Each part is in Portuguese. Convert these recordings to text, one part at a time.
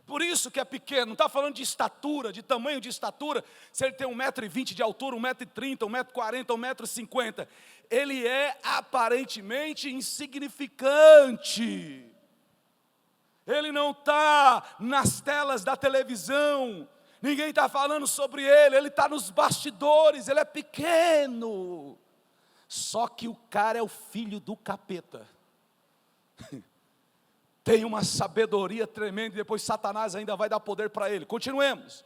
Por isso que é pequeno, não está falando de estatura, de tamanho de estatura, se ele tem 1,20 m de altura, 1,30 m, 1,40 m, 1,50 m. Ele é aparentemente insignificante. Ele não está nas telas da televisão, ninguém está falando sobre ele está nos bastidores, ele é pequeno. Só que o cara é o filho do capeta. Tem uma sabedoria tremenda e depois Satanás ainda vai dar poder para ele. Continuemos.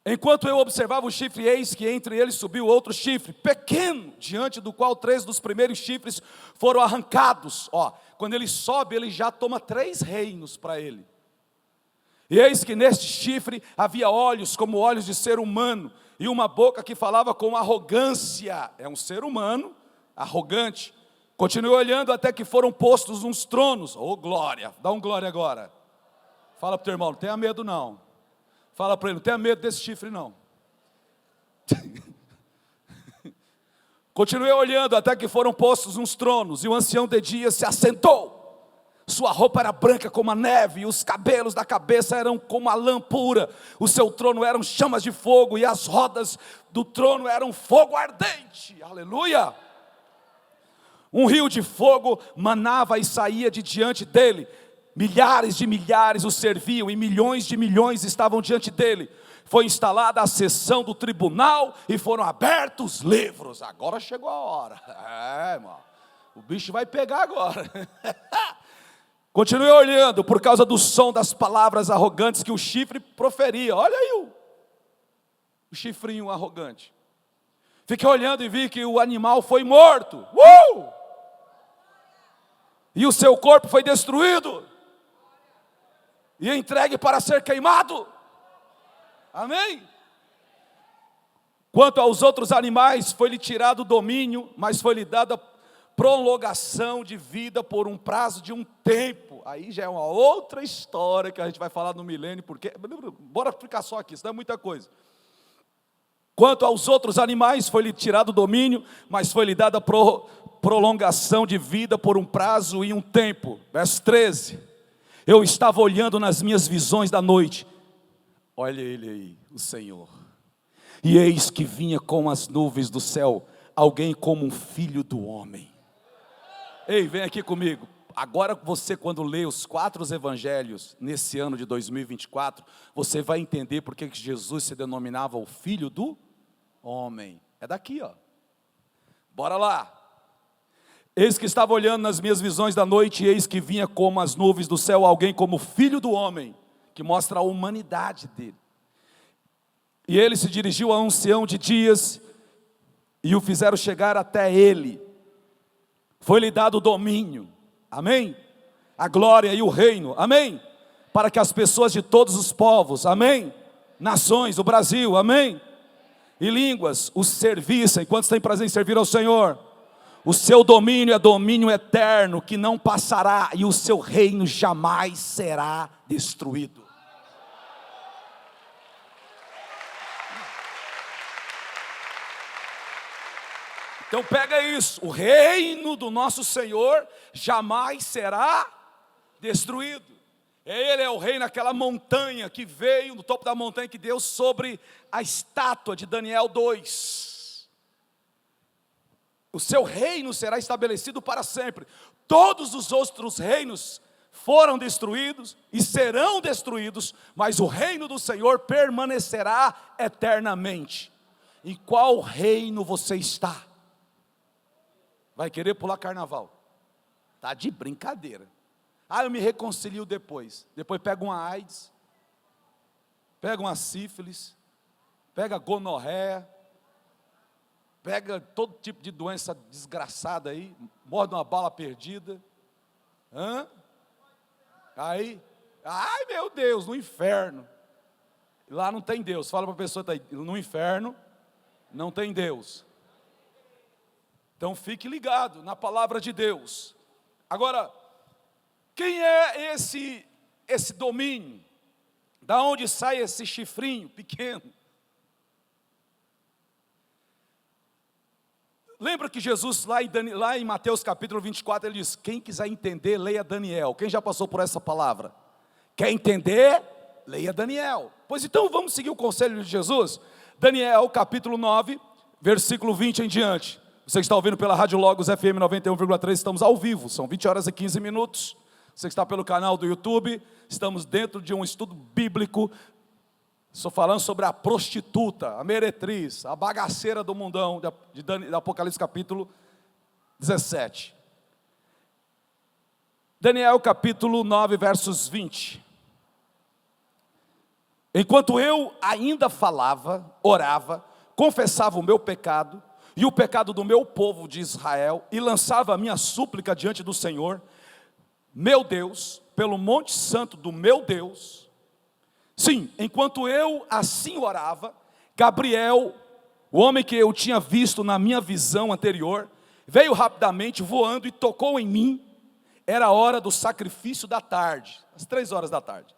Enquanto eu observava o chifre, eis que entre eles subiu outro chifre, pequeno, diante do qual 3 dos primeiros chifres foram arrancados. Quando ele sobe, ele já toma 3 reinos para ele. E eis que neste chifre havia olhos como olhos de ser humano, e uma boca que falava com arrogância. É um ser humano arrogante. Continuei olhando até que foram postos uns tronos. Glória, dá um glória agora. Fala para o teu irmão, não tenha medo não. Fala para ele, não tenha medo desse chifre não. Continuei olhando até que foram postos uns tronos, e o ancião de dias se assentou. Sua roupa era branca como a neve, e os cabelos da cabeça eram como a lã pura. O seu trono eram chamas de fogo, e as rodas do trono eram fogo ardente. Aleluia! Um rio de fogo manava e saía de diante dele. Milhares de milhares o serviam, e milhões de milhões estavam diante dele. Foi instalada a sessão do tribunal, e foram abertos livros. Agora chegou a hora. Irmão, o bicho vai pegar agora. Continuei olhando por causa do som das palavras arrogantes que o chifre proferia. Olha aí o chifrinho arrogante. Fiquei olhando e vi que o animal foi morto. E o seu corpo foi destruído e entregue para ser queimado. Amém? Quanto aos outros animais, foi-lhe tirado o domínio, mas foi-lhe dada prolongação de vida por um prazo de um tempo. Aí já é uma outra história que a gente vai falar no milênio, porque bora ficar só aqui, isso não é muita coisa. Quanto aos outros animais, foi-lhe tirado o domínio, mas foi-lhe dada prolongação de vida por um prazo e um tempo. Verso 13. Eu estava olhando nas minhas visões da noite. Olha ele aí, o Senhor. E eis que vinha com as nuvens do céu alguém como um filho do homem. Ei, vem aqui comigo. Agora você, quando lê os 4 evangelhos nesse ano de 2024, você vai entender por que Jesus se denominava o filho do homem. É daqui, bora lá. Eis que estava olhando nas minhas visões da noite, e eis que vinha como as nuvens do céu alguém como filho do homem, que mostra a humanidade dele. E ele se dirigiu a um ancião de dias, e o fizeram chegar até ele. Foi-lhe dado o domínio, amém? A glória e o reino, amém? Para que as pessoas de todos os povos, amém? Nações, o Brasil, amém? E línguas os servissem. Quantos têm prazer em servir ao Senhor? O seu domínio é domínio eterno, que não passará, e o seu reino jamais será destruído. Então pega isso, o reino do nosso Senhor jamais será destruído. Ele é o rei naquela montanha que veio, no topo da montanha que deu sobre a estátua de Daniel 2. O seu reino será estabelecido para sempre. Todos os outros reinos foram destruídos e serão destruídos, mas o reino do Senhor permanecerá eternamente. Em qual reino você está? Vai querer pular carnaval? Tá de brincadeira. Eu me reconcilio depois. Depois pega uma AIDS, pega uma sífilis, pega gonorreia, pega todo tipo de doença desgraçada aí, morde uma bala perdida. Aí, ai meu Deus, no inferno. Lá não tem Deus. Fala para a pessoa que está aí, no inferno não tem Deus. Então fique ligado na palavra de Deus. Agora, quem é esse domínio? Da onde sai esse chifrinho pequeno? Lembra que Jesus lá em Mateus capítulo 24, ele diz, quem quiser entender, leia Daniel. Quem já passou por essa palavra? Quer entender? Leia Daniel. Pois então vamos seguir o conselho de Jesus. Daniel capítulo 9, versículo 20 em diante. Você que está ouvindo pela Rádio Logos FM 91,3, estamos ao vivo, são 20 horas e 15 minutos. Você que está pelo canal do YouTube, estamos dentro de um estudo bíblico. Estou falando sobre a prostituta, a meretriz, a bagaceira do mundão, de Apocalipse capítulo 17. Daniel capítulo 9, versos 20. Enquanto eu ainda falava, orava, confessava o meu pecado e o pecado do meu povo de Israel, e lançava a minha súplica diante do Senhor, meu Deus, pelo monte santo do meu Deus. Sim, enquanto eu assim orava, Gabriel, o homem que eu tinha visto na minha visão anterior, veio rapidamente voando e tocou em mim. Era a hora do sacrifício da tarde, às 3 horas da tarde.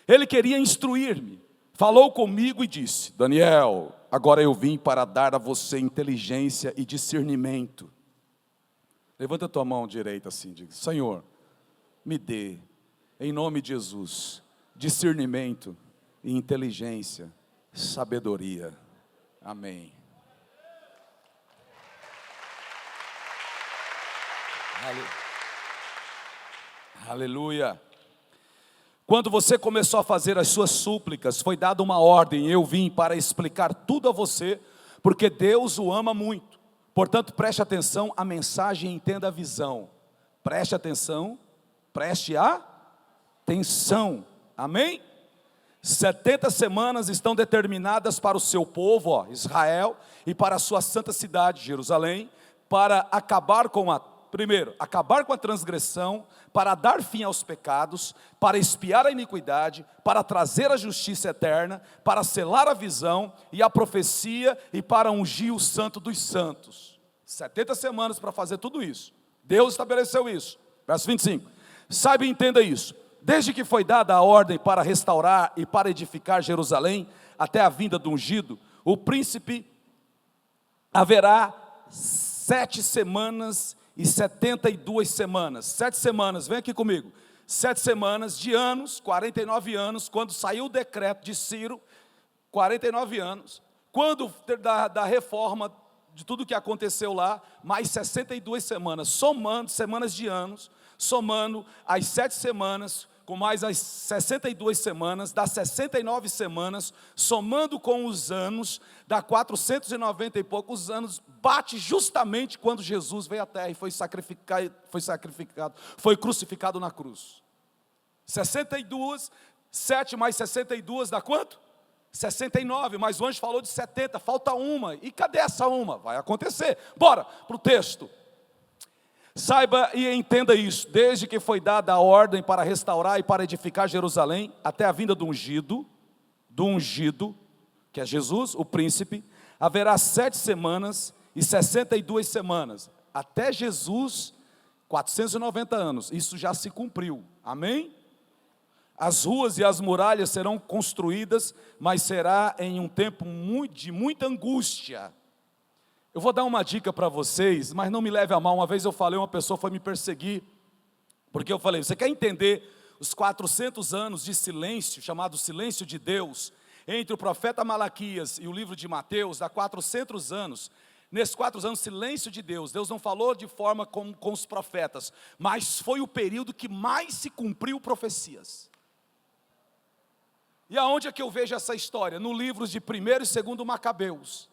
Ele queria instruir-me, falou comigo e disse: Daniel, agora eu vim para dar a você inteligência e discernimento. Levanta a tua mão direita assim, diga: Senhor, me dê, em nome de Jesus, discernimento e inteligência, sabedoria. Amém. Aleluia. Quando você começou a fazer as suas súplicas, foi dada uma ordem, eu vim para explicar tudo a você, porque Deus o ama muito. Portanto, preste atenção à mensagem e entenda a visão. Preste atenção, preste atenção. Amém? 70 semanas estão determinadas para o seu povo, Israel, e para a sua santa cidade, Jerusalém, para acabar com primeiro, acabar com a transgressão, para dar fim aos pecados, para expiar a iniquidade, para trazer a justiça eterna, para selar a visão e a profecia e para ungir o santo dos santos. 70 semanas para fazer tudo isso. Deus estabeleceu isso. Verso 25. Saiba e entenda isso. Desde que foi dada a ordem para restaurar e para edificar Jerusalém, até a vinda do ungido, o príncipe haverá 7 semanas e 72 semanas, 7 semanas, vem aqui comigo, 7 semanas de anos, 49 anos, quando saiu o decreto de Ciro, 49 anos, quando da reforma, de tudo que aconteceu lá, mais 62 semanas, somando semanas de anos, somando as 7 semanas, com mais as 62 semanas, dá 69 semanas, somando com os anos, dá 490 e poucos anos, bate justamente quando Jesus veio à terra e foi crucificado na cruz. 62, 7 mais 62 dá quanto? 69, mas o anjo falou de 70, falta uma, e cadê essa uma? Vai acontecer, bora para o texto. Saiba e entenda isso, desde que foi dada a ordem para restaurar e para edificar Jerusalém, até a vinda do ungido, que é Jesus, o príncipe, haverá 7 semanas e 62 semanas, até Jesus, 490 anos, isso já se cumpriu, amém? As ruas e as muralhas serão construídas, mas será em um tempo de muita angústia. Eu vou dar uma dica para vocês, mas não me leve a mal. Uma vez eu falei, uma pessoa foi me perseguir, porque eu falei: você quer entender os 400 anos de silêncio, chamado silêncio de Deus, entre o profeta Malaquias e o livro de Mateus, dá 400 anos. Nesses 4 anos, silêncio de Deus, Deus não falou de forma com os profetas, mas foi o período que mais se cumpriu profecias. E aonde é que eu vejo essa história? No livro de 1º e 2º Macabeus.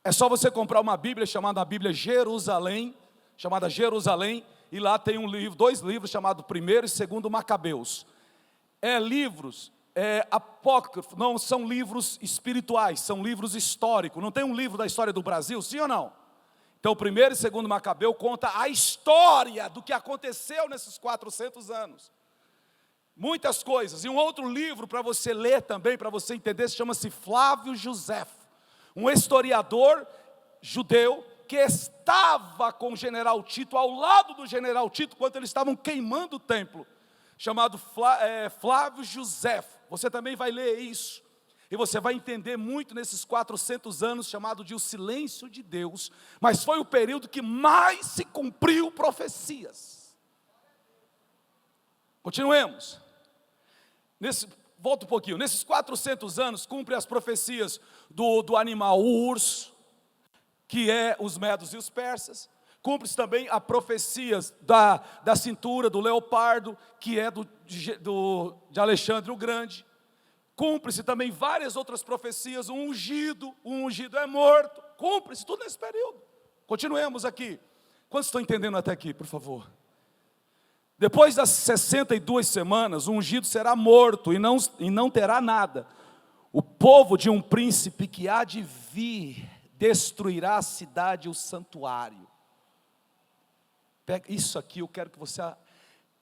É só você comprar uma Bíblia chamada Bíblia Jerusalém, e lá tem 2 livros chamados 1º e 2º Macabeus. Livros apócrifos, não são livros espirituais, são livros históricos. Não tem um livro da história do Brasil, sim ou não? Então 1º e 2º Macabeu conta a história do que aconteceu nesses 400 anos. Muitas coisas. E um outro livro para você ler também, para você entender, chama-se Flávio Josefo, um historiador judeu que estava com o general Tito, ao lado do general Tito, quando eles estavam queimando o templo, chamado Flávio Josefo. Você também vai ler isso, e você vai entender muito nesses 400 anos, chamado de o silêncio de Deus, mas foi o período que mais se cumpriu profecias. Continuemos. volta um pouquinho, nesses 400 anos, cumpre as profecias do animal, o urso, que é os medos e os persas. Cumpre-se também a profecia da cintura, do leopardo, que é de Alexandre o Grande. Cumpre-se também várias outras profecias, o ungido é morto. Cumpre-se tudo nesse período. Continuemos aqui. Quantos estão entendendo até aqui, por favor? Depois das 62 semanas, o ungido será morto e não terá nada. O povo de um príncipe que há de vir destruirá a cidade e o santuário. Pega isso aqui, eu quero que você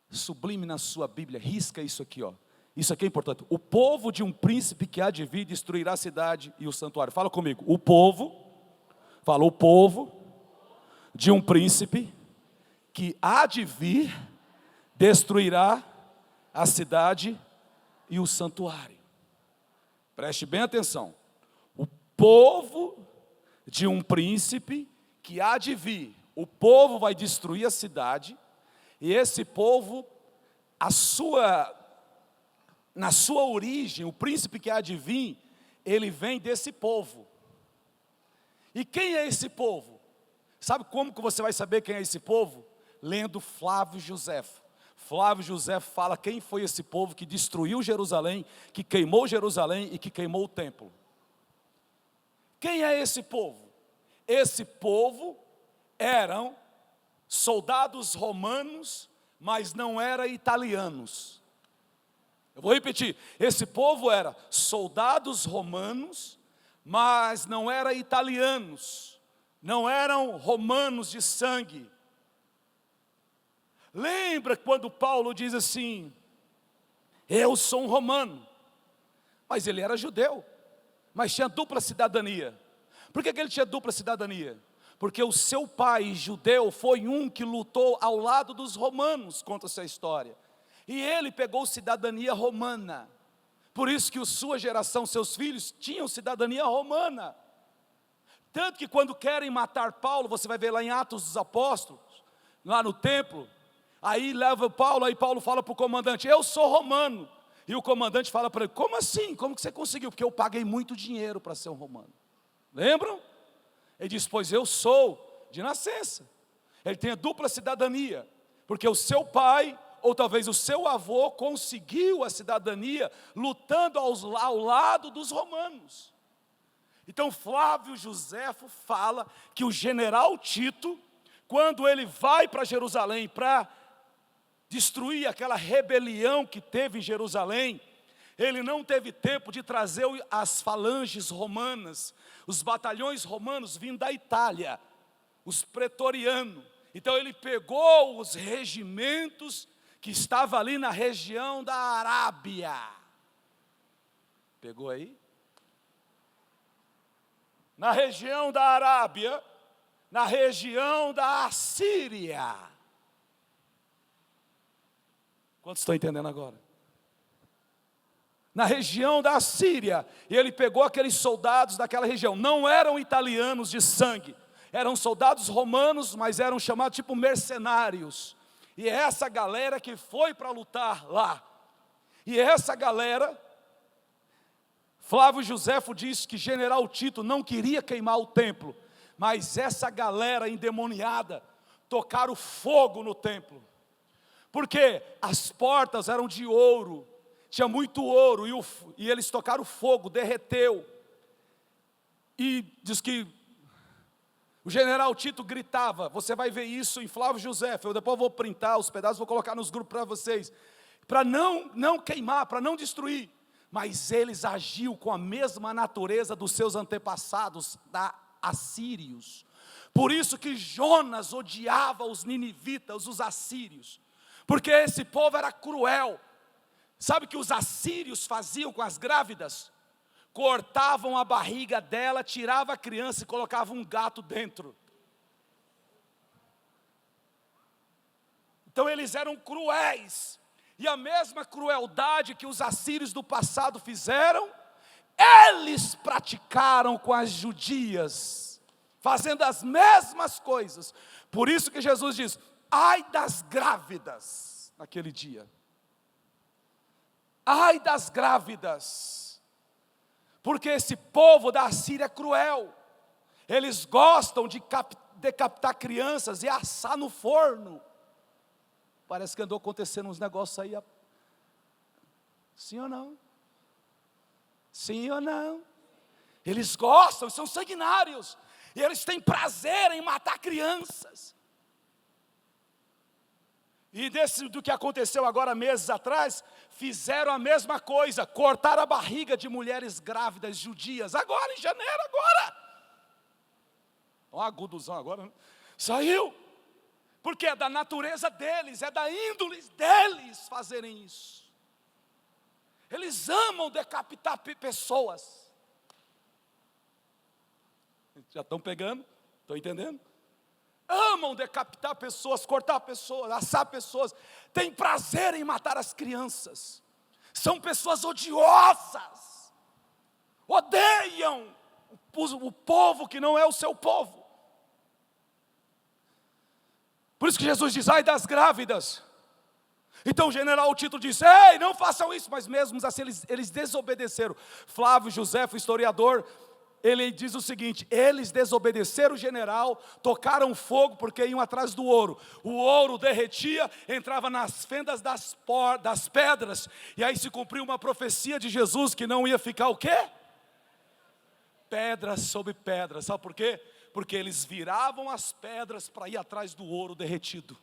sublime na sua Bíblia, risca isso aqui, ó. Isso aqui é importante. O povo de um príncipe que há de vir destruirá a cidade e o santuário. Fala comigo. O povo de um príncipe que há de vir destruirá a cidade e o santuário. Preste bem atenção. O povo de um príncipe que há de vir. O povo vai destruir a cidade, e esse povo, na sua origem, o príncipe que há de vir, ele vem desse povo. E quem é esse povo? Sabe como que você vai saber quem é esse povo? Lendo Flávio Josefo. Flávio Josefo fala quem foi esse povo que destruiu Jerusalém, que queimou Jerusalém e que queimou o templo. Quem é esse povo? Esse povo eram soldados romanos, mas não eram italianos. Eu vou repetir, esse povo era soldados romanos, mas não eram italianos, não eram romanos de sangue. Lembra quando Paulo diz assim, eu sou um romano, mas ele era judeu, mas tinha dupla cidadania. Por que ele tinha dupla cidadania? Porque o seu pai judeu foi um que lutou ao lado dos romanos, conta essa história. E ele pegou cidadania romana. Por isso que a sua geração, seus filhos, tinham cidadania romana. Tanto que quando querem matar Paulo, você vai ver lá em Atos dos Apóstolos, lá no templo, aí leva Paulo, aí Paulo fala para o comandante, eu sou romano. E o comandante fala para ele, como assim? Como que você conseguiu? Porque eu paguei muito dinheiro para ser um romano. Lembram? Ele diz, pois eu sou de nascença. Ele tem a dupla cidadania, porque o seu pai, ou talvez o seu avô, conseguiu a cidadania lutando ao lado dos romanos. Então Flávio Josefo fala que o general Tito, quando ele vai para Jerusalém para destruir aquela rebelião que teve em Jerusalém, ele não teve tempo de trazer as falanges romanas, os batalhões romanos vindo da Itália, os pretorianos. Então ele pegou os regimentos que estavam ali na região da Arábia. Pegou aí? Na região da Arábia, na região da Assíria. Quantos estão entendendo agora? Na região da Assíria, e ele pegou aqueles soldados daquela região, não eram italianos de sangue, eram soldados romanos, mas eram chamados tipo mercenários, e é essa galera que foi para lutar lá, e essa galera, Flávio Josefo diz que general Tito não queria queimar o templo, mas essa galera endemoniada, tocaram fogo no templo, porque as portas eram de ouro, tinha muito ouro, e eles tocaram fogo, derreteu, e diz que o general Tito gritava, você vai ver isso em Flávio Josefo, eu depois vou printar os pedaços, vou colocar nos grupos para vocês, para não queimar, para não destruir, mas eles agiam com a mesma natureza dos seus antepassados, da assírios, por isso que Jonas odiava os ninivitas, os assírios, porque esse povo era cruel. Sabe o que os assírios faziam com as grávidas? Cortavam a barriga dela, tiravam a criança e colocavam um gato dentro. Então eles eram cruéis. E a mesma crueldade que os assírios do passado fizeram, eles praticaram com as judias, fazendo as mesmas coisas. Por isso que Jesus diz, ai das grávidas, naquele dia. ai das grávidas, porque esse povo da Assíria é cruel, eles gostam de decapitar crianças e assar no forno. Parece que andou acontecendo uns negócios aí. Sim ou não? Sim ou não? Eles gostam, são sanguinários, e eles têm prazer em matar crianças. E do que aconteceu agora meses atrás, fizeram a mesma coisa, cortaram a barriga de mulheres grávidas judias, agora em janeiro, agora. Olha a aguduzão agora, né? Saiu, porque é da natureza deles, é da índole deles fazerem isso. Eles amam decapitar pessoas. Já estão pegando? Estão entendendo? Amam decapitar pessoas, cortar pessoas, assar pessoas. Tem prazer em matar as crianças. São pessoas odiosas. Odeiam o povo que não é o seu povo. Por isso que Jesus diz, ai das grávidas. Então o general Tito disse, ei, não façam isso. Mas mesmo assim eles desobedeceram. Flávio Josefo, historiador, ele diz o seguinte, eles desobedeceram o general, tocaram fogo porque iam atrás do ouro. O ouro derretia, entrava nas fendas das pedras, e aí se cumpriu uma profecia de Jesus que não ia ficar o quê? Pedra sobre pedra, sabe por quê? Porque eles viravam as pedras para ir atrás do ouro derretido.